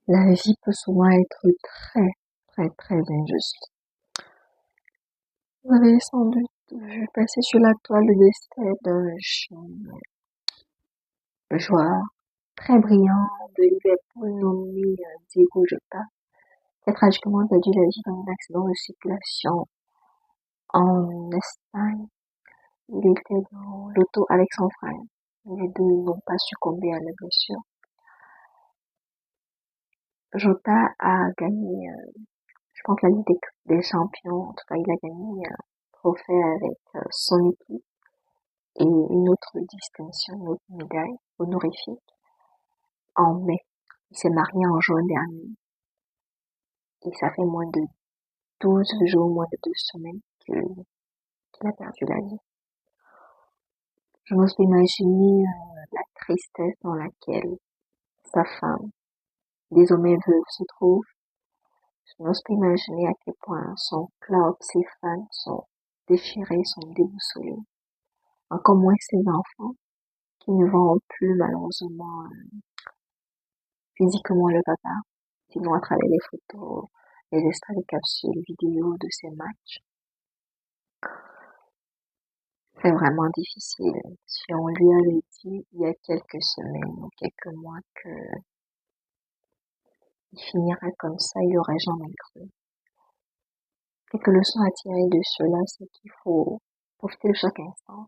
La vie peut souvent être très, très, très injuste. Vous avez sans doute vu passer sur la toile le décès d'un jeune joueur très brillant de Liverpool nommé Diego Jota, qui a tragiquement perdu la vie dans un accident de circulation en Espagne. Il était dans l'auto avec son frère. Les deux n'ont pas succombé à la blessure. Jota a gagné, je pense, la Ligue des Champions. En tout cas, il a gagné un trophée avec son équipe et une autre distinction, une autre médaille honorifique en mai. Il s'est marié en juin dernier et ça fait moins de 12 jours, moins de 2 semaines qu'il a perdu la vie. Je n'ose pas imaginer la tristesse dans laquelle sa femme, désormais veuve, se trouve. Je n'ose pas imaginer à quel point son club, ses fans sont déchirés, sont déboussolés. Encore moins ses enfants qui ne vont plus malheureusement physiquement le papa, sinon à travers les photos, les extraits de capsules vidéo de ces matchs. C'est vraiment difficile. Si on lui avait dit il y a quelques semaines ou quelques mois qu'il finirait comme ça, il aurait jamais cru. Quelques leçons à tirer de cela, c'est qu'il faut profiter de chaque instant.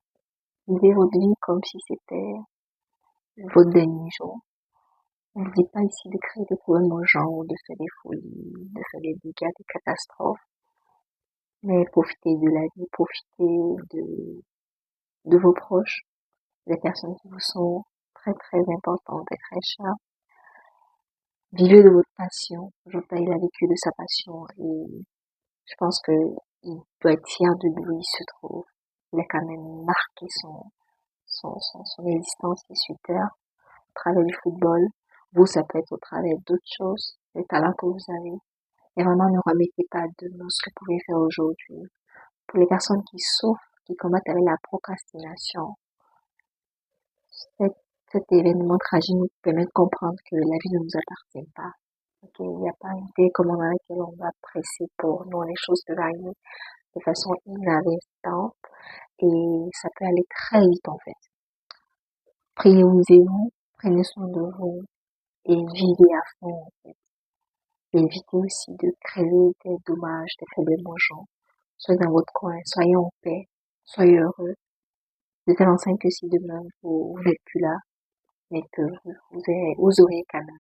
Vivez votre vie comme si c'était votre dernier jour. On ne dit pas ici de créer des problèmes aux gens ou de faire des folies, de faire des dégâts, des catastrophes. Mais profitez de la vie, profitez de vos proches, des personnes qui vous sont très très importantes et très chères. Vivez de votre passion. Jota, il a vécu de sa passion et je pense que il doit être fier de lui, il se trouve. Il a quand même marqué son existence ici sur Terre au travers du football. Vous, ça peut être au travers d'autres choses, les talents que vous avez. Et vraiment, ne remettez pas à demain ce que vous pouvez faire aujourd'hui. Pour les personnes qui souffrent, qui combattent avec la procrastination, cet, cet événement tragique nous permet de comprendre que la vie ne nous appartient pas. Okay? Il n'y a pas une télécommande dans laquelle on va presser pour nous, les choses peuvent arriver de façon inadvertante et ça peut aller très vite en fait. Priorisez-vous, prenez soin de vous et vivez à fond en fait. Et évitez aussi de créer des dommages, des problèmes aux gens. Soyez dans votre coin, soyez en paix, soyez heureux. De telle enseigne que si demain vous n'êtes plus là, mais que vous aurez quand même